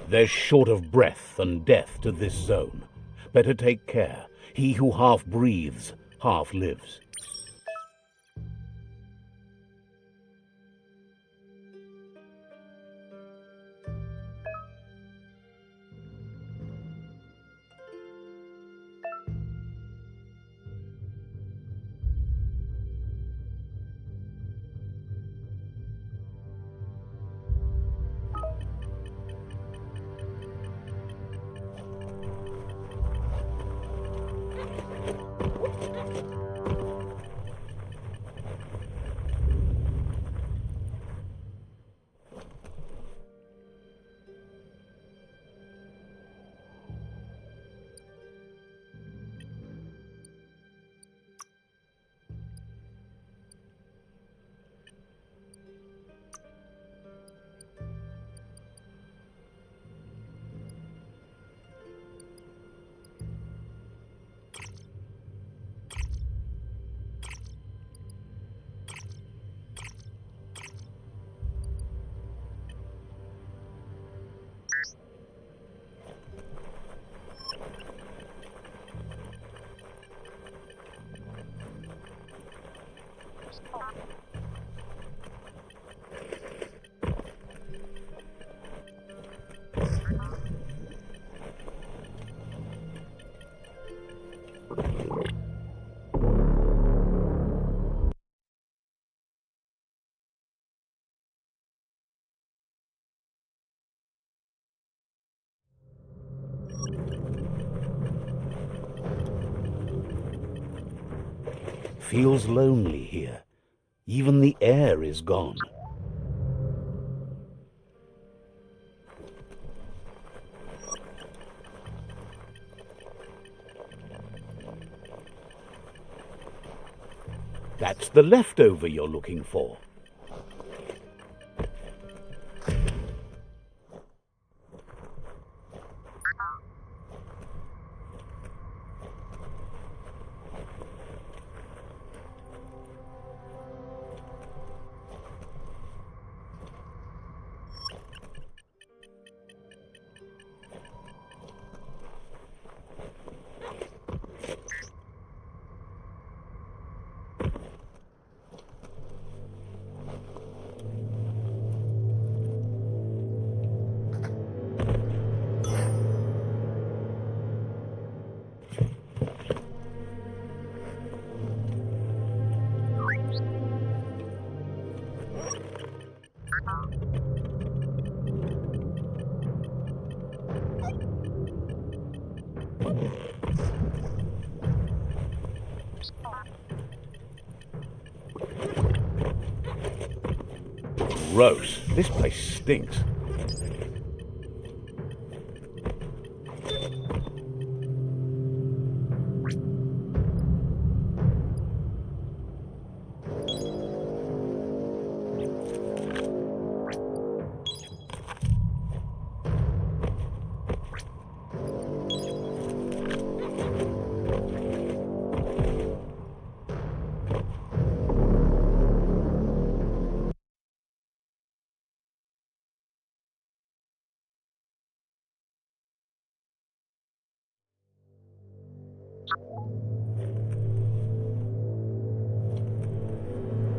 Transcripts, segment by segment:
There's short of breath and death to this zone. Better take care. He who half breathes, half lives. Feels lonely here. Even the air is gone. That's the leftover you're looking for. Gross. This place stinks.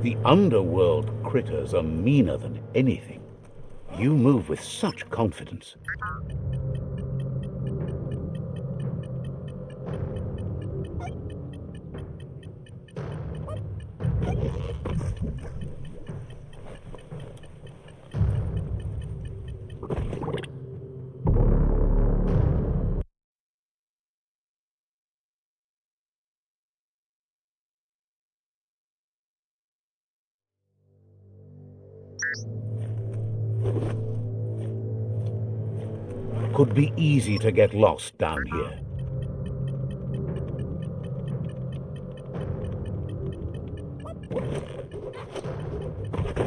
The underworld critters are meaner than anything. You move with such confidence. Could be easy to get lost down here.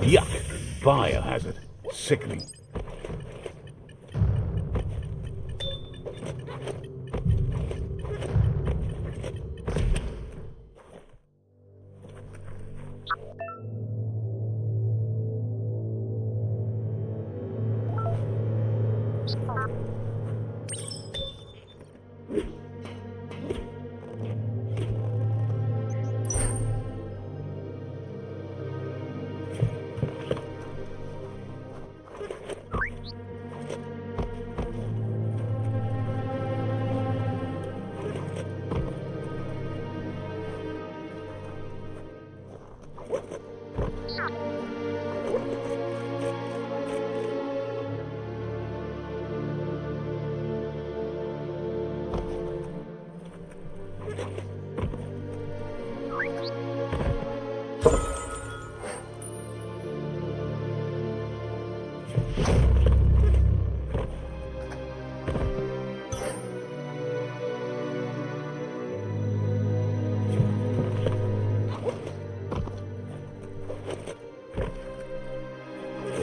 Yuck! Biohazard. Sickening.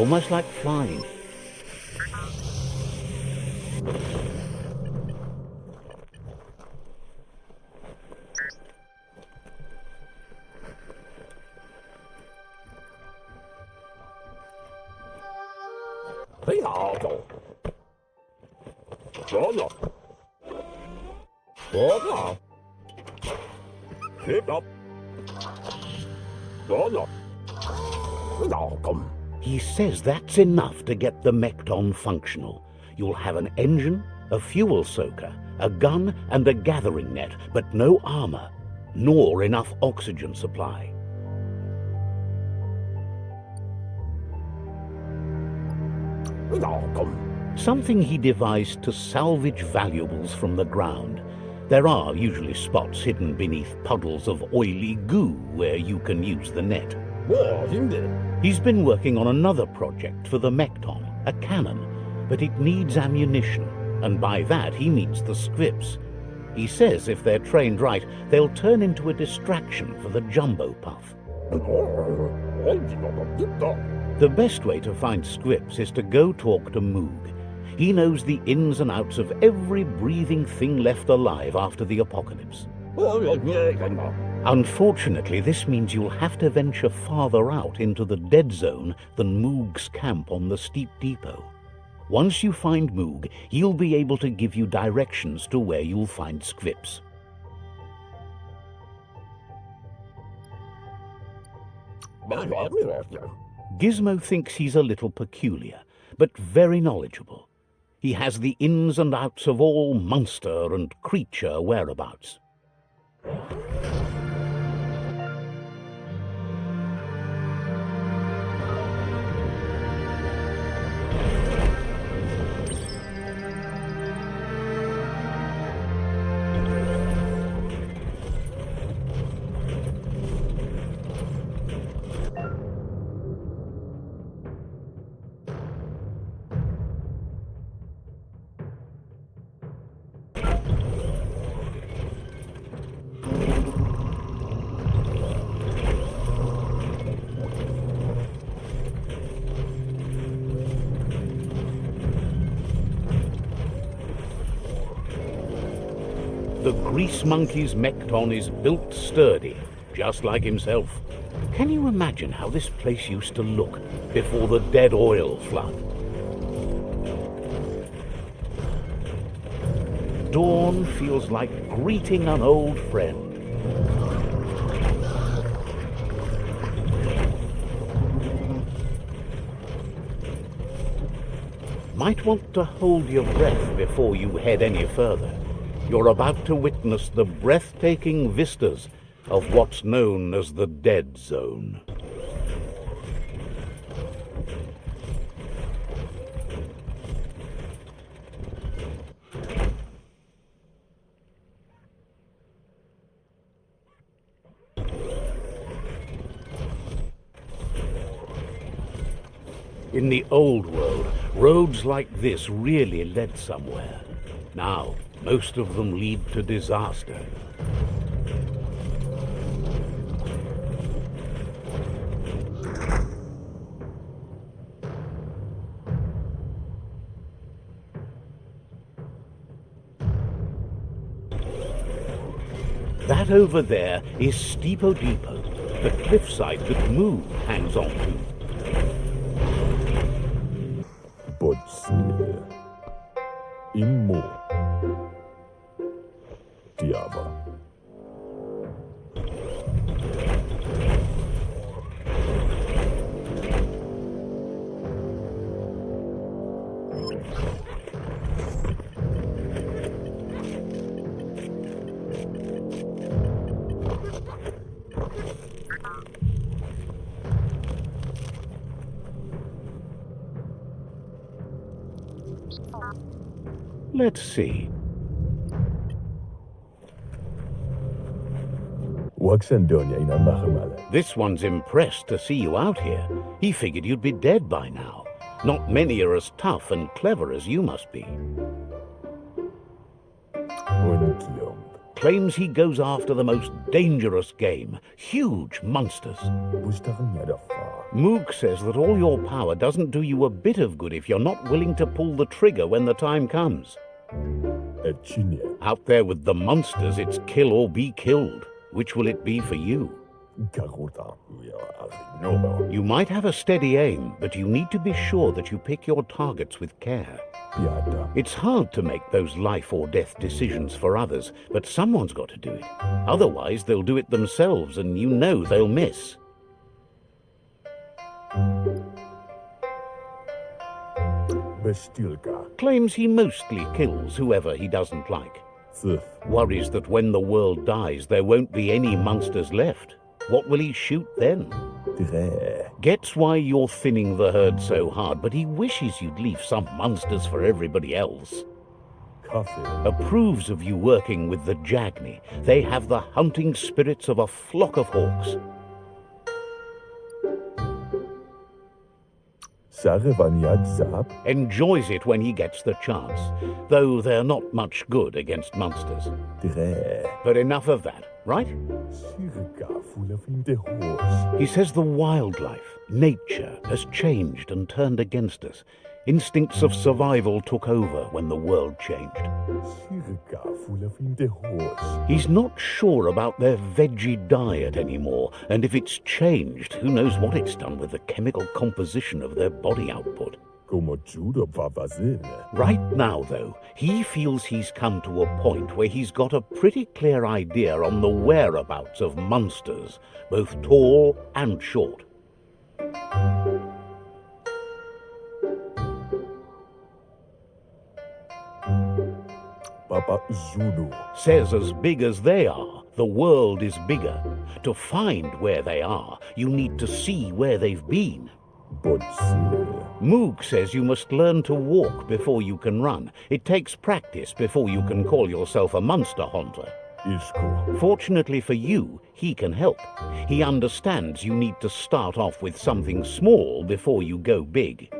almost like flying. He says that's enough to get the Mekton functional. You'll have an engine, a fuel soaker, a gun and a gathering net, but no armor, nor enough oxygen supply. Something he devised to salvage valuables from the ground. There are usually spots hidden beneath puddles of oily goo where you can use the net. He's been working on another project for the Mekton, a cannon, but it needs ammunition, and by that he means the scripts. He says if they're trained right, they'll turn into a distraction for the jumbo puff. The best way to find scripts is to go talk to Moog. He knows the ins and outs of every breathing thing left alive after the apocalypse. Unfortunately, this means you'll have to venture farther out into the dead zone than Moog's camp on the steep depot. Once you find Moog, he'll be able to give you directions to where you'll find scripts. Gizmo thinks he's a little peculiar, but very knowledgeable. He has the ins and outs of all monster and creature whereabouts. The Grease Monkey's Mekton is built sturdy, just like himself. Can you imagine how this place used to look before the dead oil flood? Dawn feels like greeting an old friend. Might want to hold your breath before you head any further. You're about to witness the breathtaking vistas of what's known as the Dead Zone. In the old world, roads like this really led somewhere. Now, most of them lead to disaster. That over there is Steepo Depot, the cliffside that Moo hangs on to. Podsnie. Immo. Diaba. Let's see. This one's impressed to see you out here. He figured you'd be dead by now. Not many are as tough and clever as you must be. claims he goes after the most dangerous game, huge monsters. Moog says that all your power doesn't do you a bit of good if you're not willing to pull the trigger when the time comes. Out there with the monsters, it's kill or be killed. Which will it be for you? You might have a steady aim, but you need to be sure that you pick your targets with care. It's hard to make those life or death decisions for others, but someone's got to do it. Otherwise, they'll do it themselves, and you know they'll miss. Claims he mostly kills whoever he doesn't like. Worries that when the world dies, there won't be any monsters left. What will he shoot then? Gets why you're thinning the herd so hard, but he wishes you'd leave some monsters for everybody else. Approves of you working with the Jagni. They have the hunting spirits of a flock of hawks. Enjoys it when he gets the chance, though they're not much good against monsters. But enough of that, right? He says the wildlife, nature, has changed and turned against us. Instincts of survival took over when the world changed. He's not sure about their veggie diet anymore, and if it's changed, who knows what it's done with the chemical composition of their body output. Right now, though, he feels he's come to a point where he's got a pretty clear idea on the whereabouts of monsters, both tall and short. Says as big as they are, the world is bigger. To find where they are, you need to see where they've been. Moog says you must learn to walk before you can run. It takes practice before you can call yourself a monster hunter. Fortunately for you, he can help. He understands you need to start off with something small before you go big.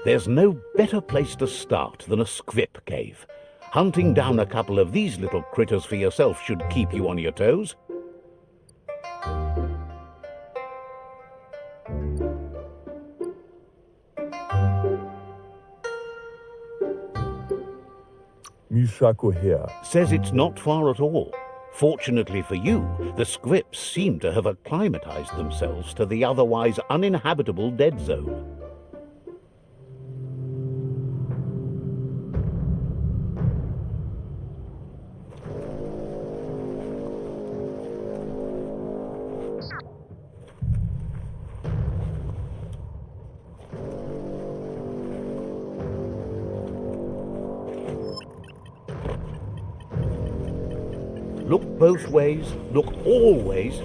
There's no better place to start than a squip cave. Hunting down a couple of these little critters for yourself should keep you on your toes. Says it's not far at all. Fortunately for you, the squips seem to have acclimatized themselves to the otherwise uninhabitable dead zone. Look both ways, look all ways.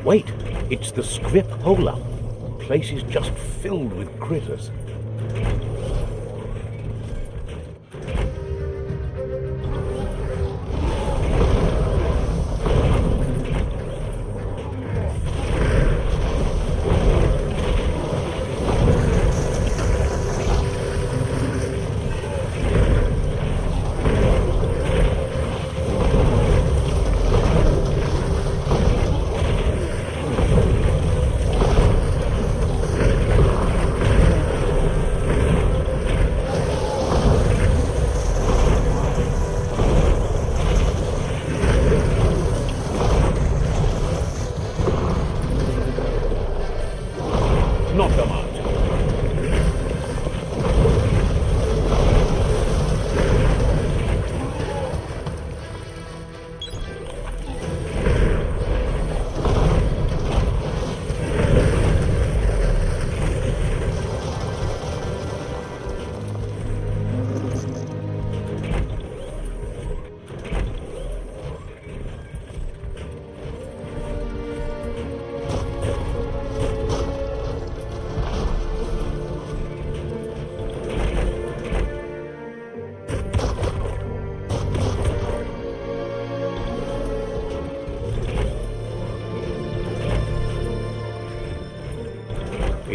Wait, it's the scrip hole-up. The place is just filled with critters.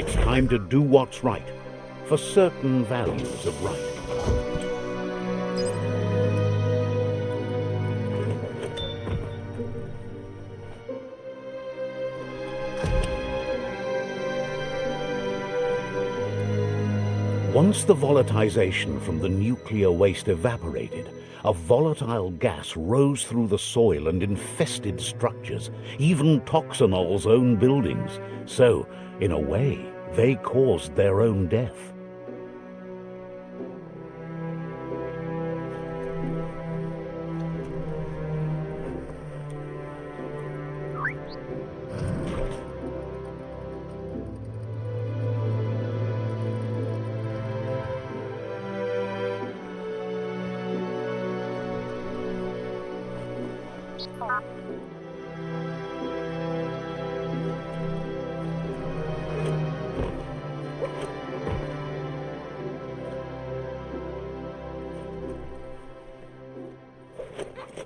It's time to do what's right, for certain values of right. Once the volatilization from the nuclear waste evaporated, a volatile gas rose through the soil and infested structures, even Toxanol's own buildings. So, in a way, they caused their own death.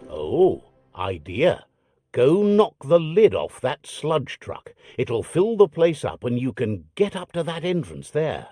Oh, idea. Go knock the lid off that sludge truck. It'll fill the place up and you can get up to that entrance there.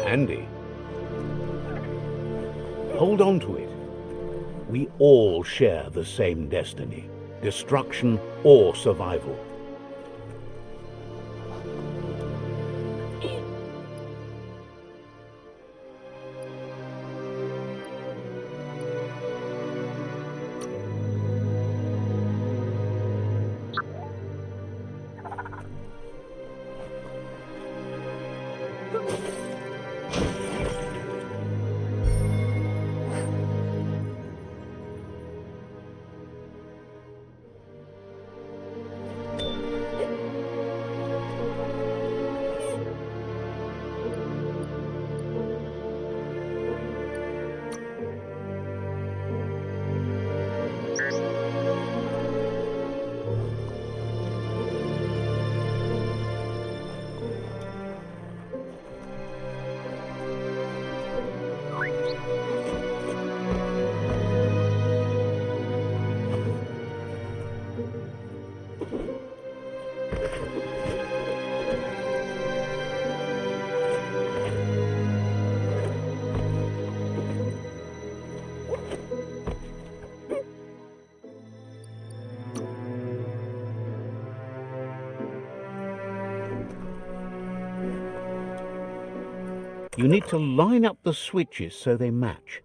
Handy. Hold on to it. We all share the same destiny, destruction or survival. You need to line up the switches so they match.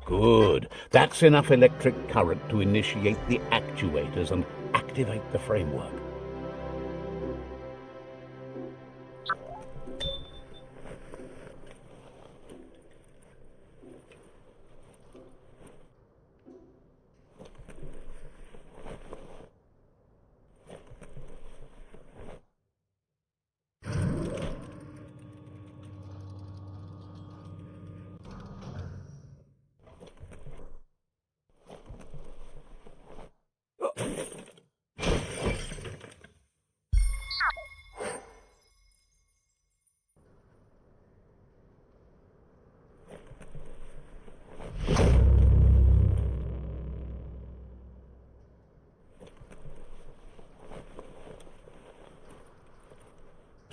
Good. That's enough electric current to initiate the actuators and activate the framework.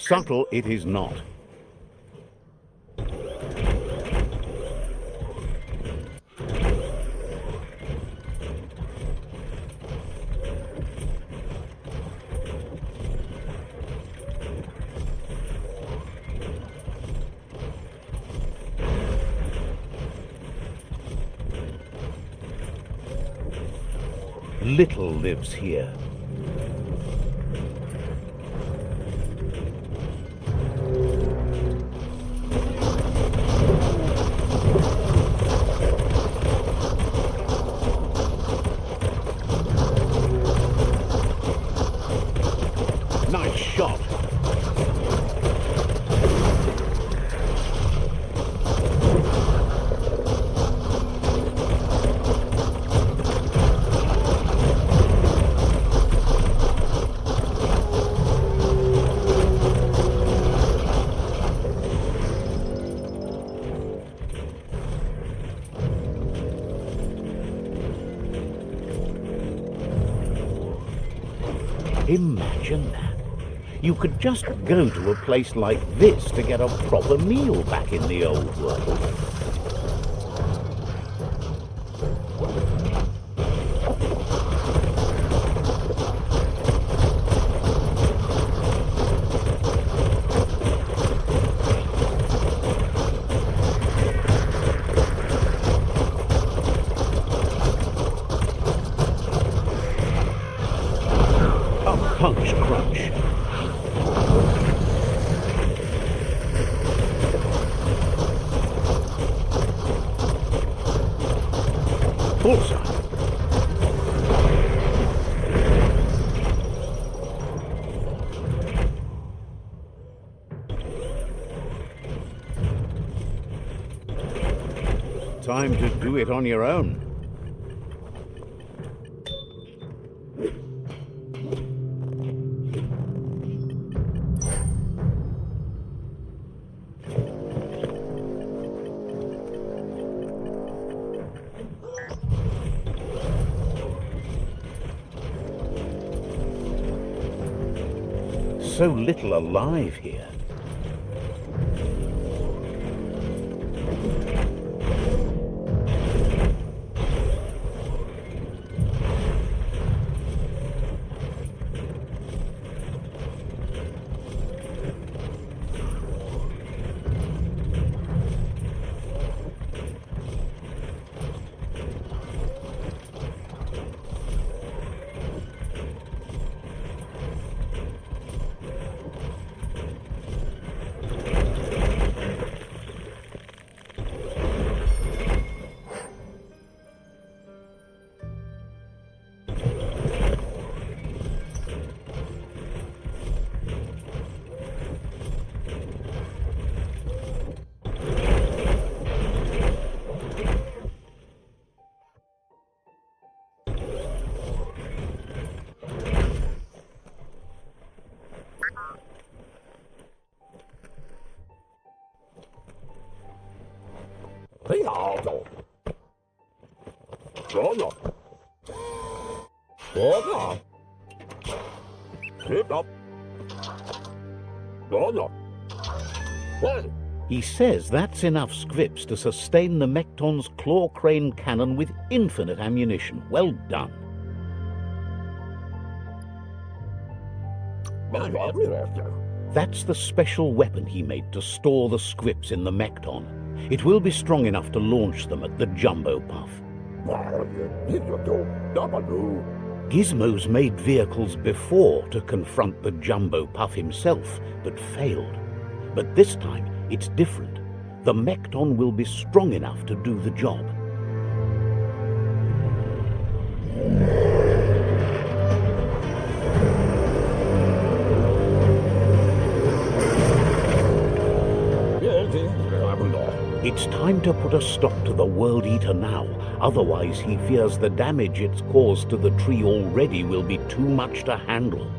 Subtle it is not. Little lives here. Nice shot. Imagine that. You could just go to a place like this to get a proper meal back in the old world. Punch crunch. Bullseye. Time to do it on your own. So little alive here. He says that's enough scripts to sustain the Mekton's claw crane cannon with infinite ammunition. Well done. That's the special weapon he made to store the scripts in the Mekton. It will be strong enough to launch them at the Jumbo Puff. Gizmo's made vehicles before to confront the Jumbo Puff himself, but failed. But this time, it's different. The Mekton will be strong enough to do the job. It's time to put a stop to the World Eater now, otherwise he fears the damage it's caused to the tree already will be too much to handle.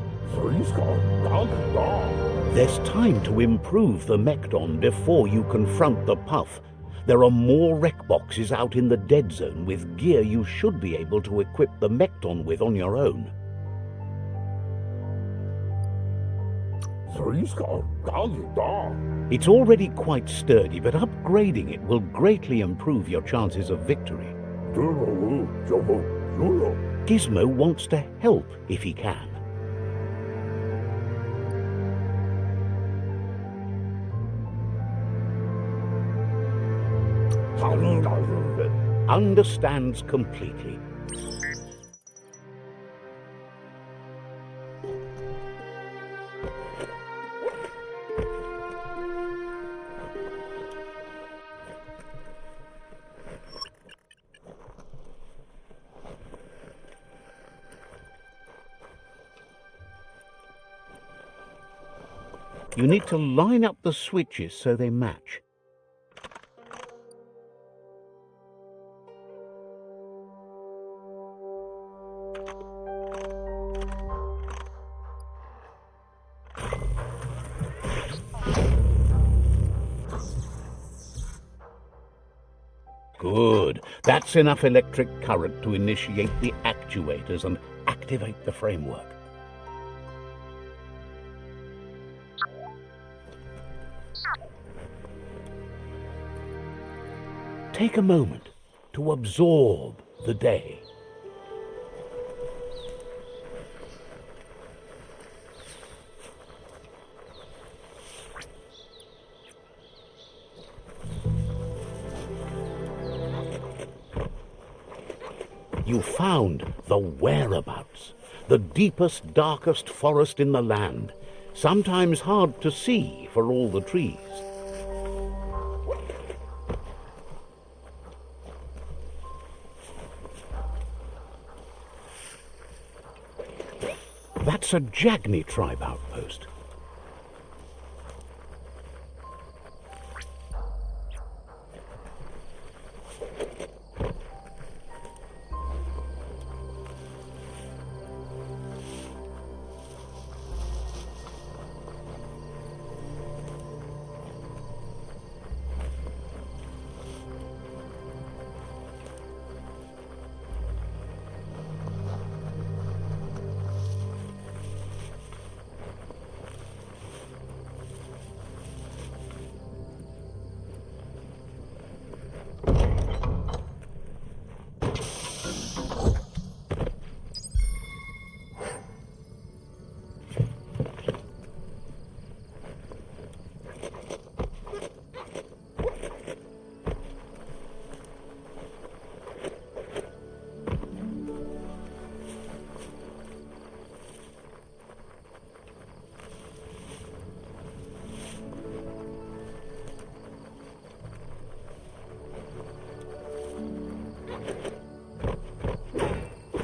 There's time to improve the Mekton before you confront the Puff. There are more wreck boxes out in the dead zone with gear you should be able to equip the Mekton with on your own. It's already quite sturdy, but upgrading it will greatly improve your chances of victory. Gizmo wants to help if he can. Understands completely. You need to line up the switches so they match. Good. That's enough electric current to initiate the actuators and activate the framework. Take a moment to absorb the day. You found the whereabouts, the deepest, darkest forest in the land, sometimes hard to see for all the trees. That's a Jagni tribe outpost.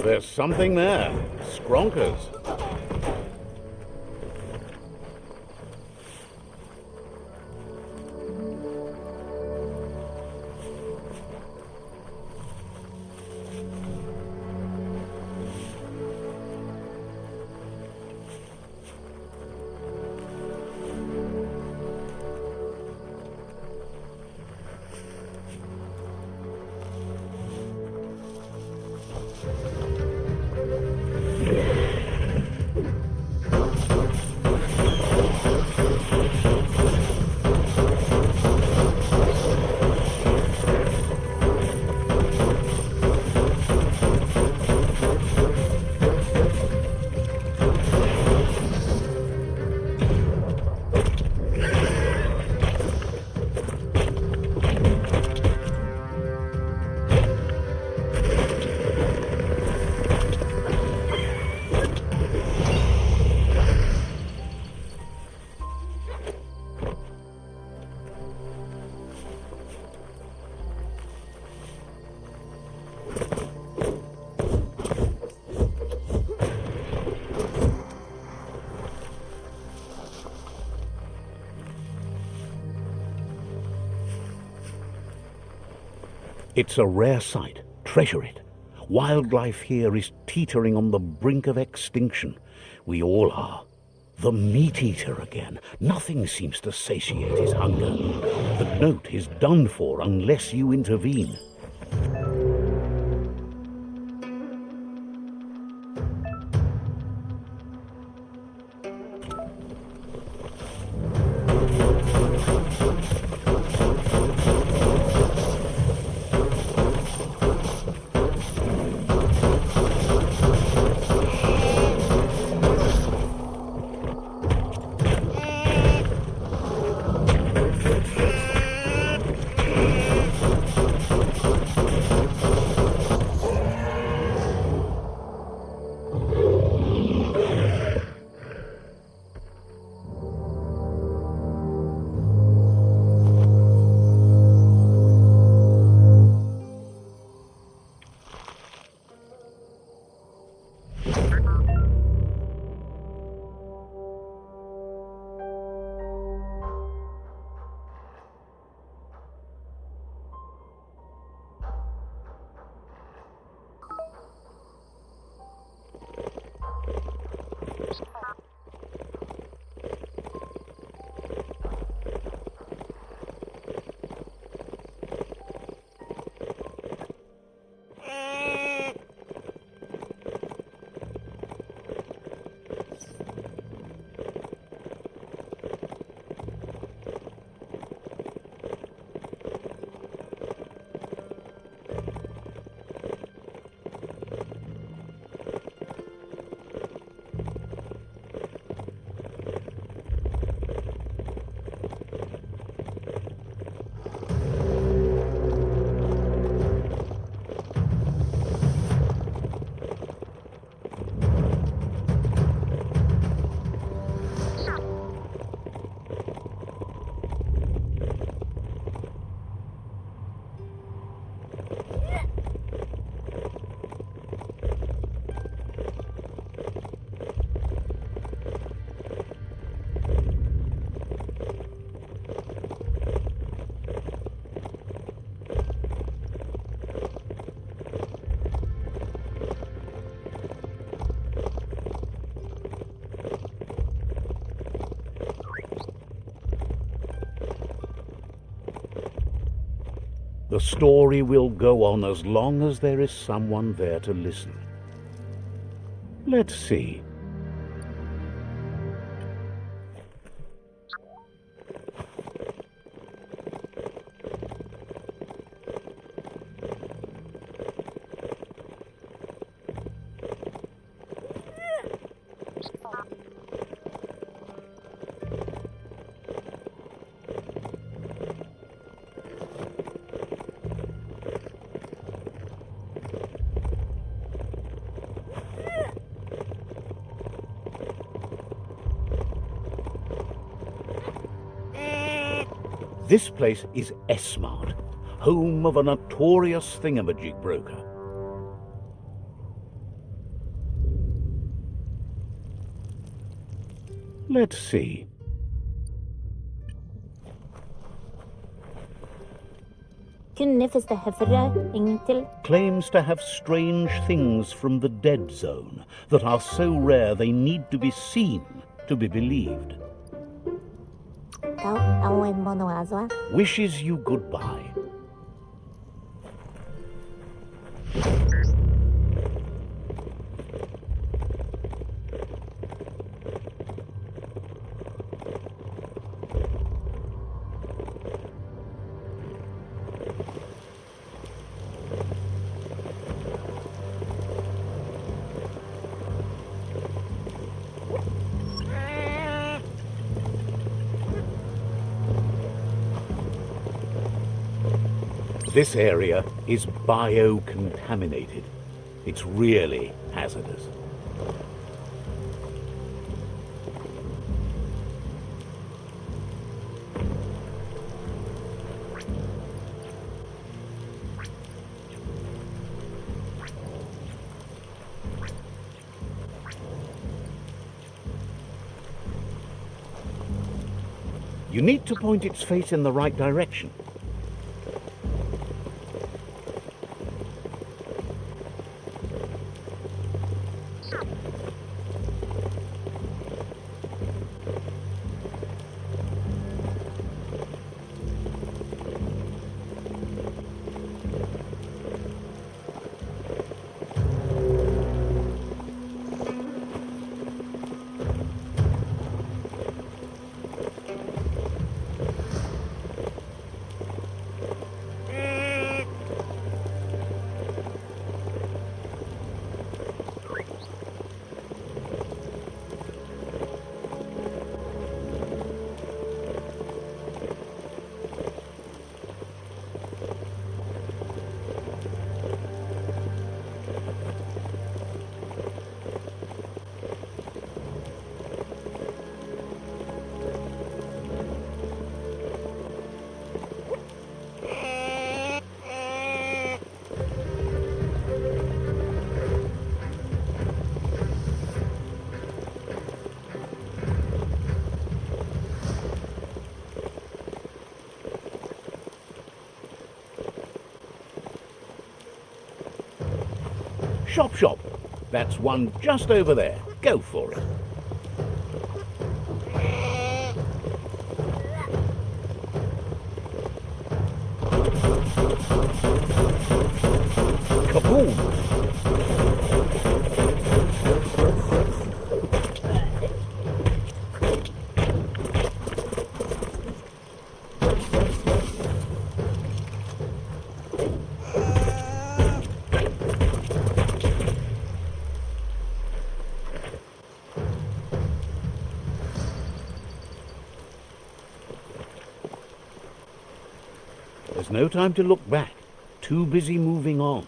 There's something there. Skronkers. It's a rare sight. Treasure it. Wildlife here is teetering on the brink of extinction. We all are. The meat-eater again. Nothing seems to satiate his hunger. The note is done for unless you intervene. The story will go on as long as there is someone there to listen. Let's see. This place is S-Mart, home of a notorious thingamajig broker. Let's see. Kunnefeste hefere, ingentil. Claims to have strange things from the dead zone that are so rare they need to be seen to be believed. Kau au en mono azwa. Wishes you goodbye. This area is biocontaminated. It's really hazardous. You need to point its face in the right direction. Shop, shop. That's one just over there. Go for it. Kaboom! There's no time to look back. Too busy moving on.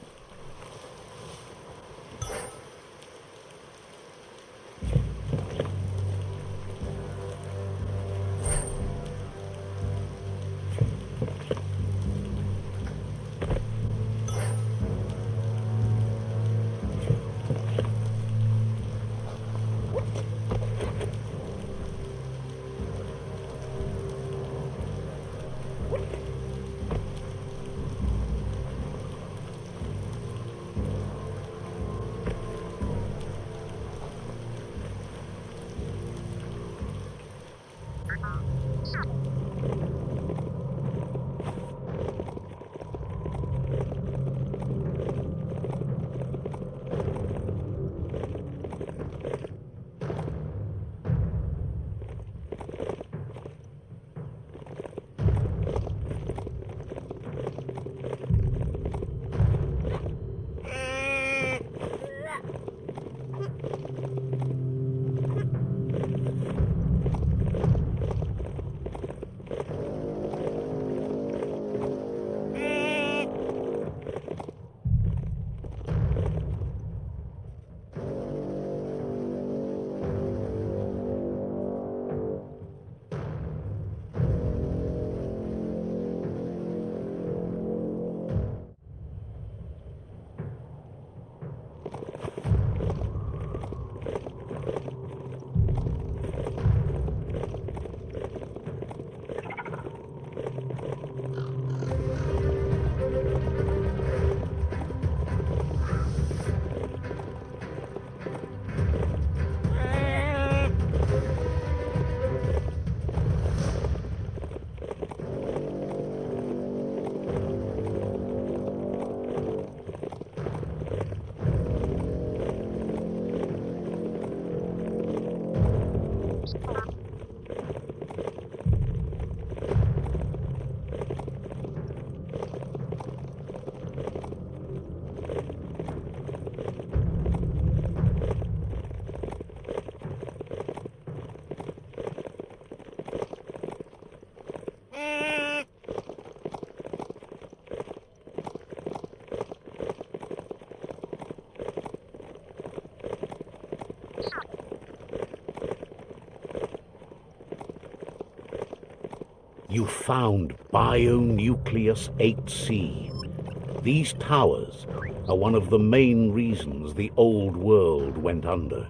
You found Bionucleus 8C. These towers are one of the main reasons the old world went under.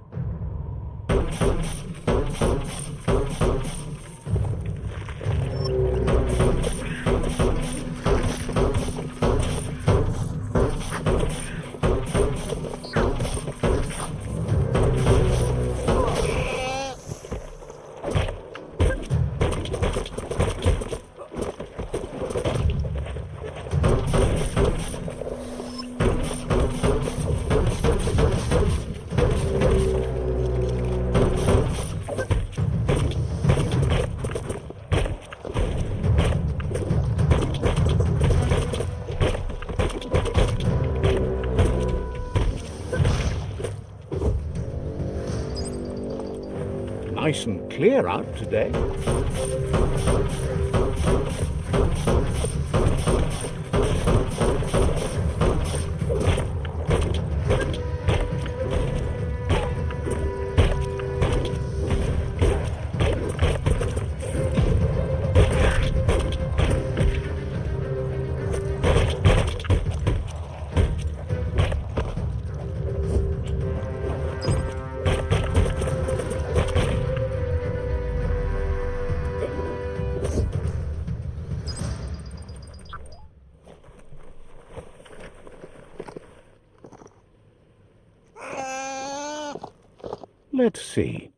Nice and clear out today. Let's see.